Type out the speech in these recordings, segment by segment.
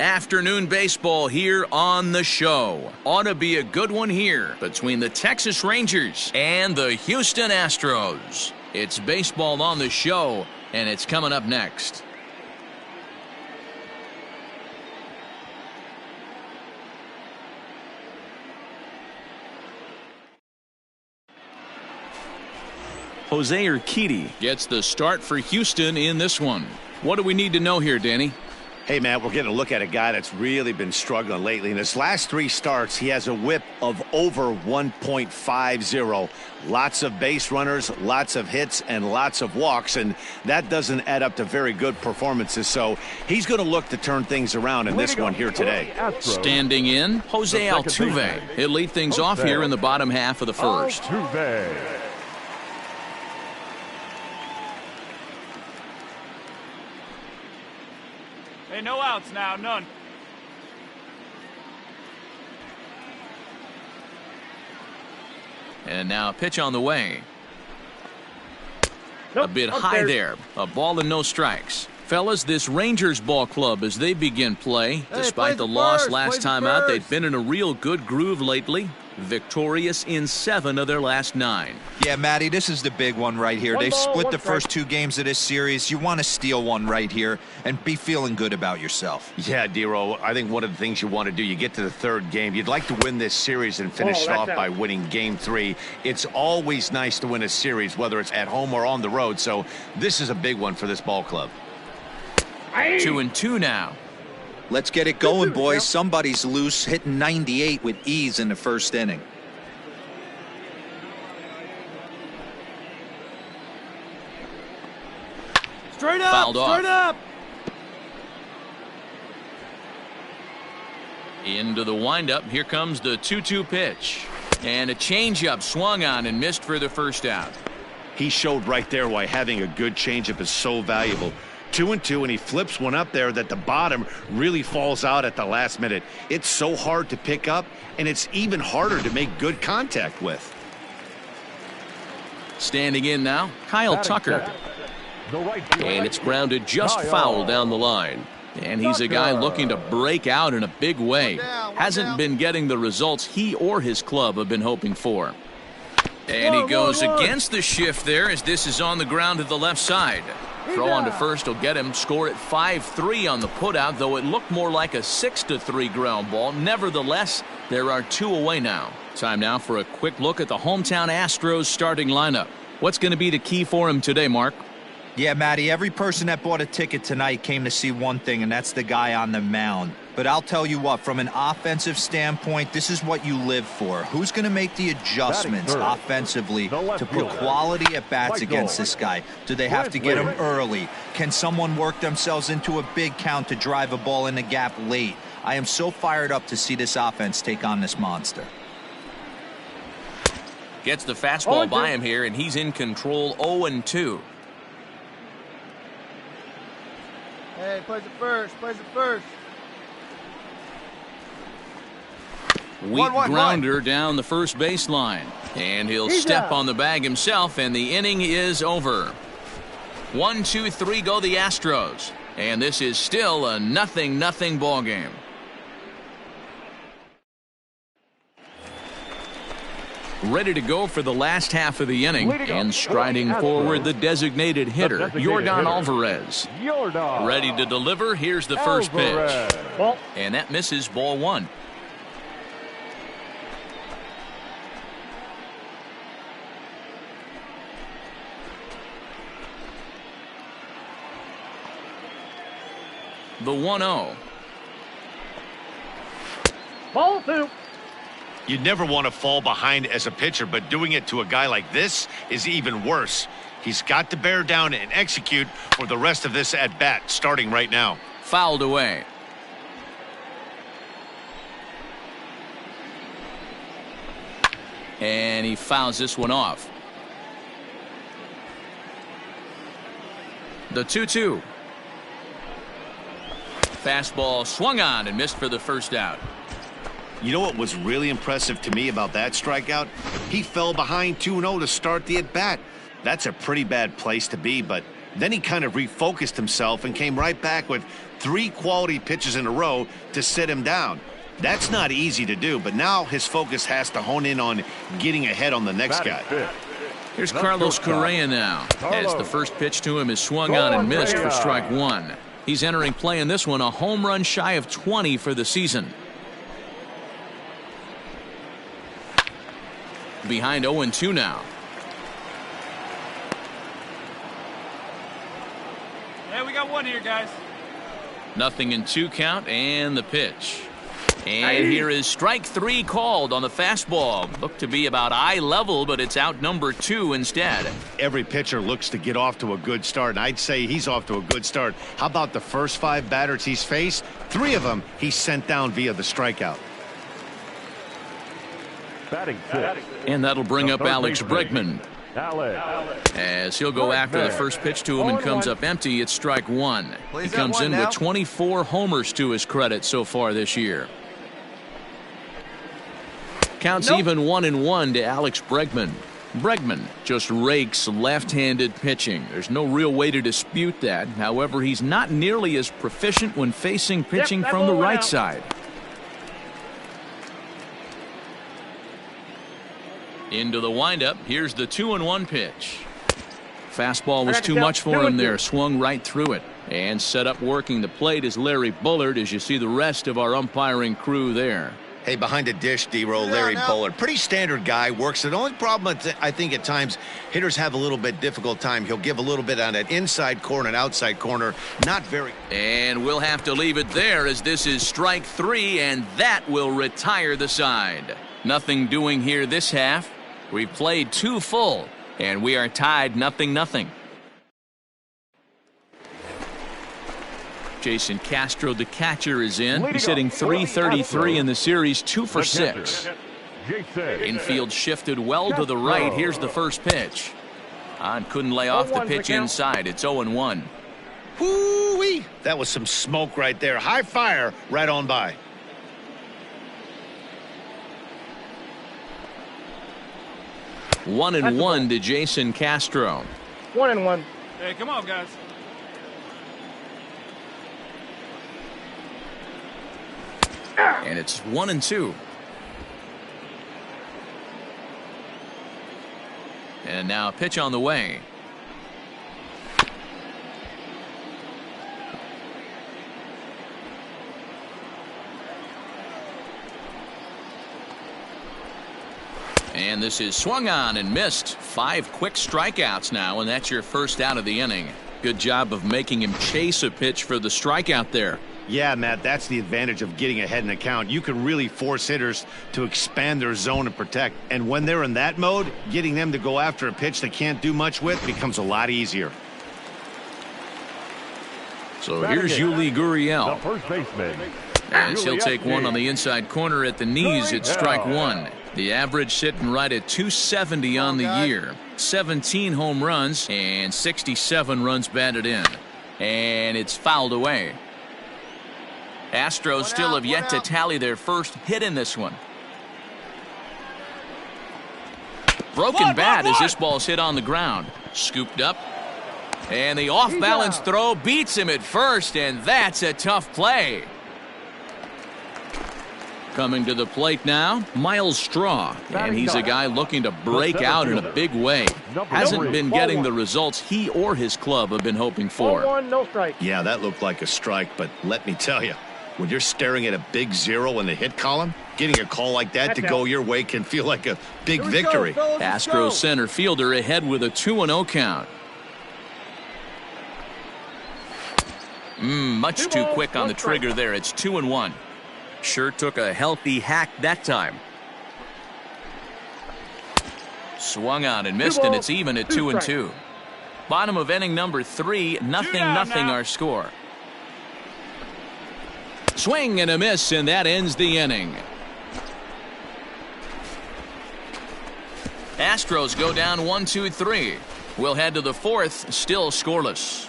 Afternoon baseball here on the show. Ought to be a good one here between the Texas Rangers and the Houston Astros. It's baseball on the show, and it's coming up next. Jose Urquidy gets the start for Houston in this one. What do we need to know here, Danny? Hey, Matt, we're getting a look at a guy that's really been struggling lately. In his last 3 starts, he has a whip of over 1.50. Lots of base runners, lots of hits, and lots of walks, and that doesn't add up to very good performances. So he's going to look to turn things around in this one here today. Standing in, Jose Altuve. He'll lead things off here in the bottom half of the first. Hey, no outs now, none. And now a pitch on the way. A bit high there. A ball and no strikes. Fellas, this Rangers ball club as they begin play. Despite the loss last time out, they've been in a real good groove lately. Victorious in 7 of their last 9. Yeah, Matty, this is the big one right here. They've split the first 2 games of this series. You want to steal one right here and be feeling good about yourself. Yeah, Dero, I think one of the things you want to do, you get to the 3rd game, you'd like to win this series and finish it off by winning game 3. It's always nice to win a series, whether it's at home or on the road, so this is a big one for this ball club. 2-2 now. Let's get it going, boys. Somebody's loose, hitting 98 with ease in the first inning. Straight up, Fouled off. straight up. Into the windup. Here comes the 2-2 pitch. And a changeup swung on and missed for the first out. He showed right there why having a good changeup is so valuable. 2-2, and he flips one up there that the bottom really falls out at the last minute. It's so hard to pick up, and it's even harder to make good contact with. Standing in now, Kyle Tucker. And it's grounded just foul down the line. And he's a guy looking to break out in a big way. Hasn't been getting the results he or his club have been hoping for. And he goes against the shift there as this is on the ground to the left side. Throw on to first will get him. Score at 5-3 on the putout, though it looked more like a 6-3 ground ball. Nevertheless, there are 2 away now. Time now for a quick look at the hometown Astros starting lineup. What's going to be the key for him today, Mark? Yeah, Matty, every person that bought a ticket tonight came to see one thing, and that's the guy on the mound. But I'll tell you what, from an offensive standpoint, this is what you live for. Who's going to make the adjustments offensively to put quality at bats against this guy? Do they have to get him early? Can someone work themselves into a big count to drive a ball in the gap late? I am so fired up to see this offense take on this monster. Gets the fastball by him here, and he's in control 0-2. Hey, plays it first, plays it first. Weak grounder down the first baseline. And he'll step on the bag himself, and the inning is over. 1-2-3 go the Astros. And this is still a 0-0 ball game. Ready to go for the last half of the inning, and striding forward the designated hitter, Yordan Alvarez. Ready to deliver. Here's the first pitch. And that misses, ball 1. The 1-0. Ball 2. You'd never want to fall behind as a pitcher, but doing it to a guy like this is even worse. He's got to bear down and execute for the rest of this at-bat starting right now. Fouled away. And he fouls this one off. The 2-2. Fastball swung on and missed for the first out. You know what was really impressive to me about that strikeout? He fell behind 2-0 to start the at-bat. That's a pretty bad place to be, but Then he kind of refocused himself and came right back with 3 quality pitches in a row to sit him down. That's not easy to do, but now his focus has to hone in on getting ahead on the next guy. Here's Carlos Correa now, as the first pitch to him is swung on and missed for strike 1. He's entering play in this one, a home run shy of 20 for the season. Behind 0-2 now. Yeah, we got one here, guys. 0-2 count and the pitch. And here is strike 3 called on the fastball. Looked to be about eye level, but it's out number 2 instead. Every pitcher looks to get off to a good start, and I'd say he's off to a good start. How about the first 5 batters he's faced? 3 of them he sent down via the strikeout. And that'll bring up Alex Bregman. As he'll go after the first pitch to him and comes up empty, it's strike 1. He comes in with 24 homers to his credit so far this year. Counts even 1-1 to Alex Bregman. Bregman just rakes left-handed pitching. There's no real way to dispute that. However, he's not nearly as proficient when facing pitching from the right side. Into the windup. Here's the 2-1 pitch. Fastball was too much for him there. Swung right through it. And set up working the plate is Larry Bullard, as you see the rest of our umpiring crew there. Hey, behind the dish, D-Row, Larry Bullard. Pretty standard guy, works it. The only problem, I think at times, hitters have a little bit difficult time. He'll give a little bit on that inside corner and outside corner. Not very. And we'll have to leave it there, as this is strike 3, and that will retire the side. Nothing doing here this half. We've played 2 full, and we are tied 0-0. Jason Castro, the catcher, is in. He's hitting .333 in the series, 2 for 6. Infield shifted well to the right. Here's the first pitch. Couldn't lay off the pitch inside. It's 0-1. Woo-wee! That was some smoke right there. High fire right on by. One and one to Jason Castro. 1-1. Hey, come on, guys. And it's 1-2. And now a pitch on the way. And this is swung on and missed. 5 quick strikeouts now, and that's your first out of the inning. Good job of making him chase a pitch for the strikeout there. Yeah, Matt, that's the advantage of getting ahead in the count. You can really force hitters to expand their zone and protect. And when they're in that mode, getting them to go after a pitch they can't do much with becomes a lot easier. So here's Yuli Gurriel. First baseman. As he'll take one on the inside corner at the knees. It's strike 1. The average sitting right at .270 on the year. 17 home runs and 67 runs batted in. And it's fouled away. Astros still have yet to tally their first hit in this one. Broken bat as this ball's hit on the ground. Scooped up. And the off-balance throw beats him at first, and that's a tough play. Coming to the plate now, Miles Straw. And he's a guy looking to break out in a big way. Hasn't been getting the results he or his club have been hoping for. 1-1, no strike. Yeah, that looked like a strike, but let me tell you, when you're staring at a big 0 in the hit column, getting a call like that to go your way can feel like a big victory. Astros center fielder ahead with a 2-0 count. Much too quick on the trigger there. It's 2-1. Sure took a healthy hack that time. Swung on and missed, and it's even at 2-2. Bottom of inning number 3, 0-0 our score. Swing and a miss, and that ends the inning. Astros go down 1-2-3. We'll head to the 4th, still scoreless.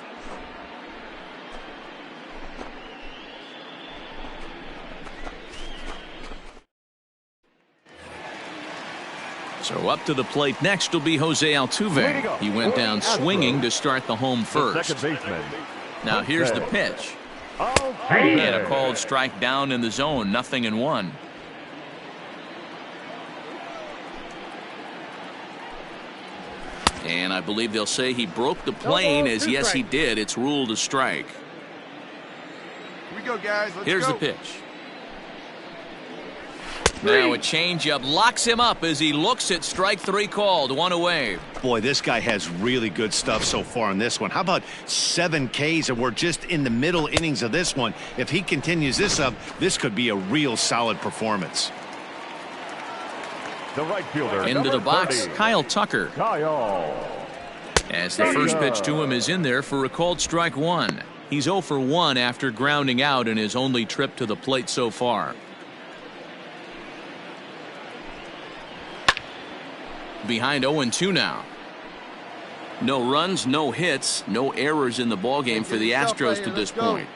So up to the plate next will be Jose Altuve. He went down swinging to start the home first. Now here's the pitch. And a called strike down in the zone, 0-1. And I believe they'll say he broke the plane, as yes he did. It's ruled a strike. Here we go, guys. Let's Here's go. the pitch. Now a changeup locks him up as he looks at strike 3 called. 1 away. Boy, this guy has really good stuff so far in this one. How about 7 Ks, and we're just in the middle innings of this one. If he continues this up, this could be a real solid performance. The right fielder. Into the box, 30. Kyle Tucker. As the first pitch to him is in there for a called strike 1. He's 0 for 1 after grounding out in his only trip to the plate so far. Behind 0-2 now. No runs, no hits, no errors in the ballgame for the Astros to this point.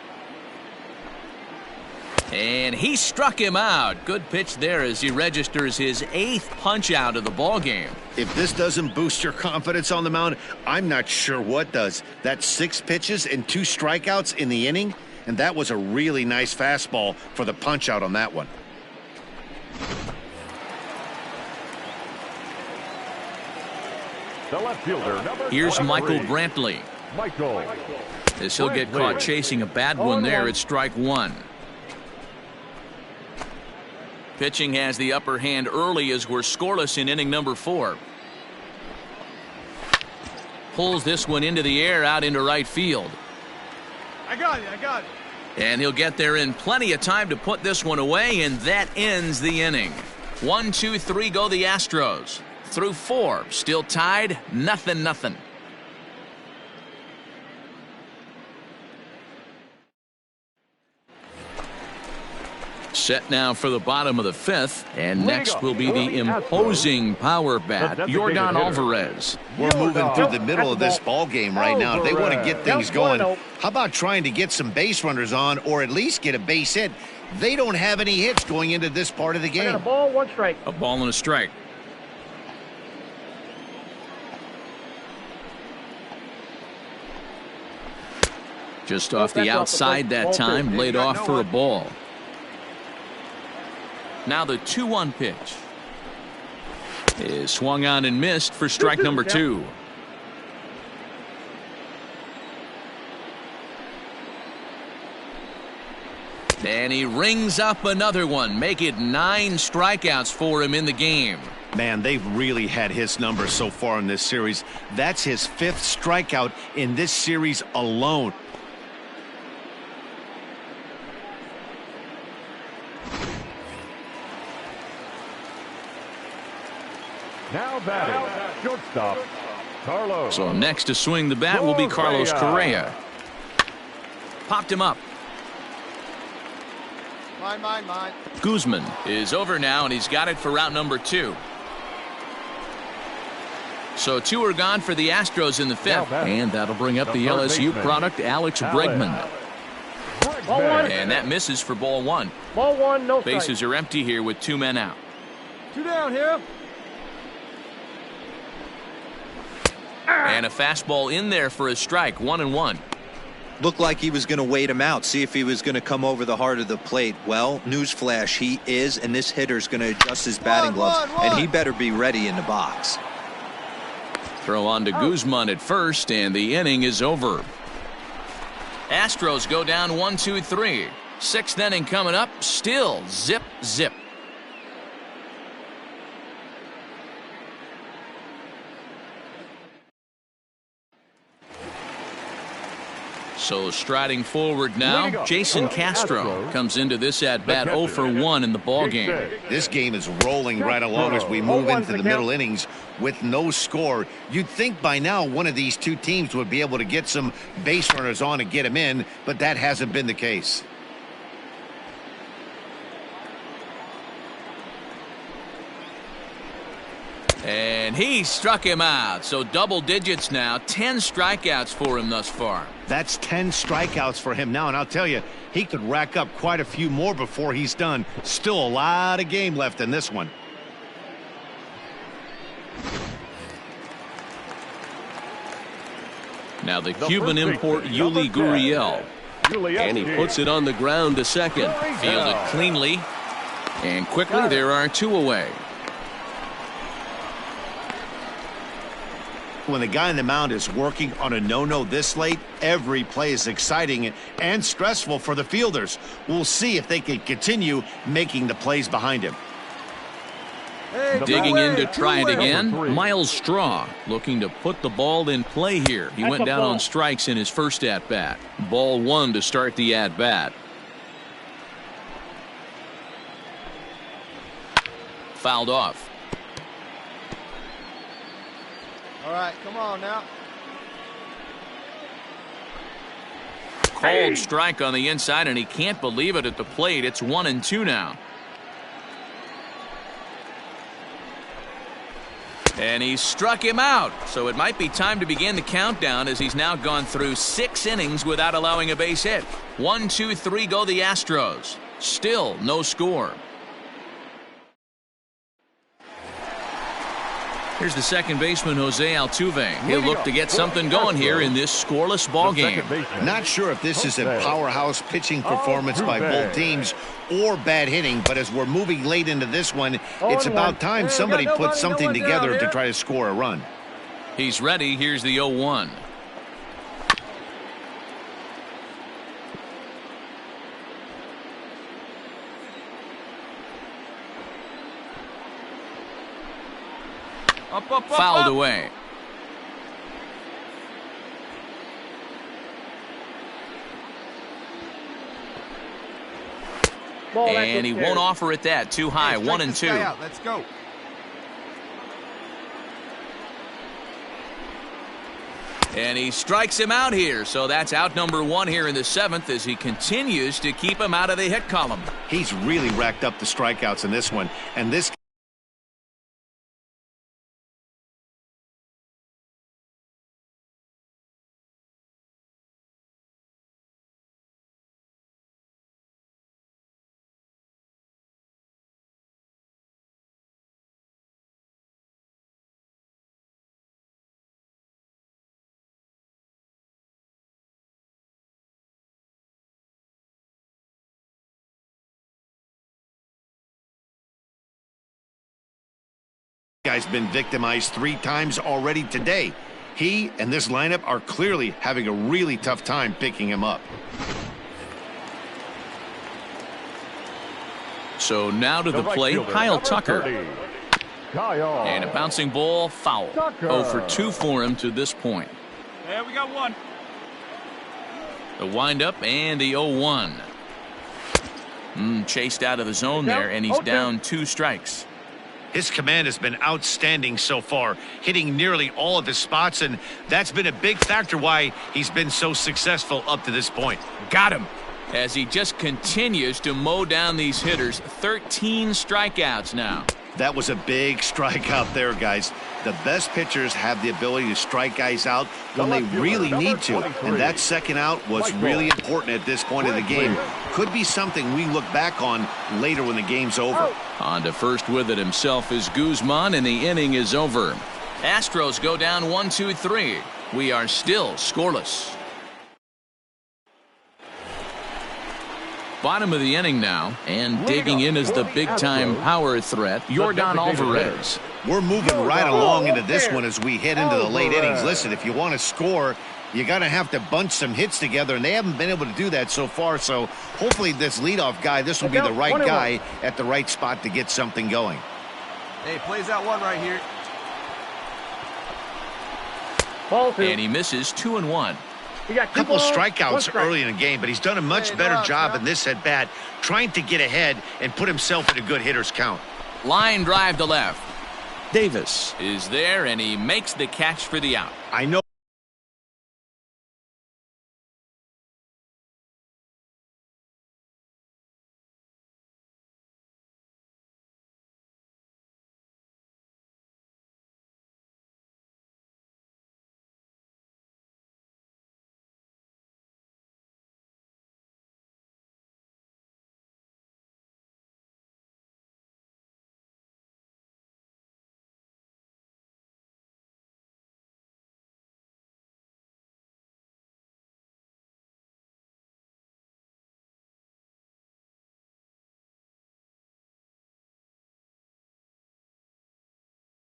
And he struck him out. Good pitch there as he registers his 8th punch out of the ballgame. If this doesn't boost your confidence on the mound, I'm not sure what does. That's 6 pitches and 2 strikeouts in the inning, and that was a really nice fastball for the punch out on that one. The left fielder. Here's Michael Brantley. As he'll get caught chasing a bad one there at strike 1. Pitching has the upper hand early as we're scoreless in inning number 4. Pulls this one into the air out into right field. I got it. And he'll get there in plenty of time to put this one away, and that ends the inning. 1, 2, 3 go the Astros. Through 4, still tied, 0-0. Set now for the bottom of the 5th, and next will be the imposing power bat, Yordan Alvarez. We're moving through the middle of this ball game right now. If they want to get things going, how about trying to get some base runners on, or at least get a base hit? They don't have any hits going into this part of the game. A ball, 1 strike. A ball and a strike. Just off the outside that time, laid off for a ball. Now the 2-1 pitch is swung on and missed for strike number 2. And he rings up another one. Make it 9 strikeouts for him in the game. Man, they've really had his numbers so far in this series. That's his 5th strikeout in this series alone. Now batting, shortstop, Carlos. So next to swing the bat will be Carlos Correa. Popped him up. Mine. Guzman is over now, and he's got it for route number 2. So 2 are gone for the Astros in the 5th, and that'll bring up the LSU product, Alex Bregman. Ball 1. And that misses for ball 1. Ball 1, no strike. Bases are empty here with 2 men out. 2 down here. And a fastball in there for a strike, 1-1. Looked like he was going to wait him out, see if he was going to come over the heart of the plate. Well, newsflash, he is, and this hitter's going to adjust his batting gloves, and he better be ready in the box. Throw on to Guzman at first, and the inning is over. Astros go down 1, 2, 3. 6th inning coming up, still zip. So striding forward now, Jason Castro comes into this at-bat 0 for 1 in the ballgame. This game is rolling right along as we move into the middle innings with no score. You'd think by now one of these 2 teams would be able to get some base runners on and get them in, but that hasn't been the case. And he struck him out. So double digits now, 10 strikeouts for him thus far. That's 10 strikeouts for him now, and I'll tell you, he could rack up quite a few more before he's done. Still a lot of game left in this one. Now the Cuban import Yuli Gurriel. And he puts it on the ground to second. Fielded cleanly. And quickly there are 2 away. When the guy on the mound is working on a no-no this late, every play is exciting and stressful for the fielders. We'll see if they can continue making the plays behind him. Hey, Digging in to try it two-way. again, Miles Straw looking to put the ball in play here. He went down on strikes in his first at-bat. Ball 1 to start the at-bat. Fouled off. All right, come on now. Called strike on the inside, and he can't believe it at the plate. It's 1-2 now. And he struck him out, so it might be time to begin the countdown as he's now gone through 6 innings without allowing a base hit. 1, 2, 3 go the Astros. Still no score. Here's the second baseman, Jose Altuve. He'll look to get something going here in this scoreless ball game. Not sure if this is a powerhouse pitching performance by both teams or bad hitting, but as we're moving late into this one, it's about time somebody puts something together to try to score a run. He's ready. Here's the 0-1. Fouled away. And he won't offer it that. Too high. 1-2. Let's go. And he strikes him out here. So that's out number 1 here in the 7th as he continues to keep him out of the hit column. He's really racked up the strikeouts in this one, and this guy's been victimized 3 times already today. He and this lineup are clearly having a really tough time picking him up. So now to the plate, Kyle Tucker. And a bouncing ball, foul. 0 for 2 for him to this point. Yeah, we got 1. The windup and the 0-1. Chased out of the zone there, and he's down 2 strikes. His command has been outstanding so far, hitting nearly all of his spots, and that's been a big factor why he's been so successful up to this point. Got him. As he just continues to mow down these hitters. 13 strikeouts now. That was a big strikeout there, guys. The best pitchers have the ability to strike guys out when they really need to, and that second out was really important at this point of the game. Could be something we look back on later when the game's over. On to first with it himself is Guzman, and the inning is over. Astros go down 1-2-3. We are still scoreless. Bottom of the inning now, and digging in is the big-time power threat, Yordan Alvarez. We're moving right along into this one as we head into the late innings. Listen, if you want to score, you got to have to bunch some hits together, and they haven't been able to do that so far. So hopefully this leadoff guy, this will be the right guy at the right spot to get something going. Hey, plays that 1 right here. And he misses 2-1. A couple of strikeouts early in the game, but he's done a much better job in this at-bat trying to get ahead and put himself in a good hitter's count. Line drive to left. Davis is there, and he makes the catch for the out. I know.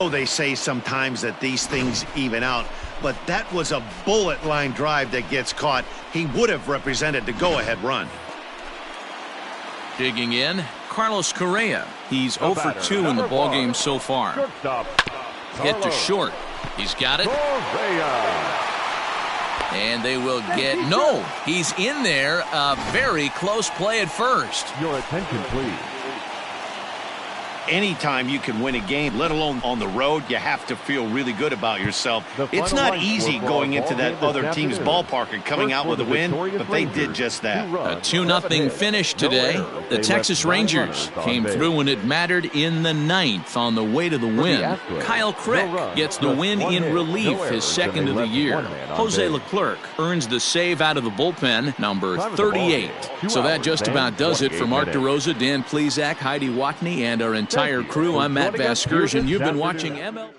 They say sometimes that these things even out, but that was a bullet line drive that gets caught. He would have represented the go-ahead run. Digging in, Carlos Correa. He's 0 for 2 in the ballgame so far. Hit to short. He's got it. And they will get... No, he's in there. A very close play at first. Your attention, please. Anytime you can win a game, let alone on the road, you have to feel really good about yourself. It's not easy going into that other team's ballpark and coming out with a win, but they did just that. A 2-0 finish today. The Texas Rangers came through when it mattered in the 9th on the way to the win. Kyle Crick gets the win in relief, his second of the year. Jose Leclerc earns the save out of the bullpen, number 38. So that just about does it for Mark DeRosa, Dan Plezak, Heidi Watney, and our entire crew. I'm Matt Vasgersian. You've been watching ML.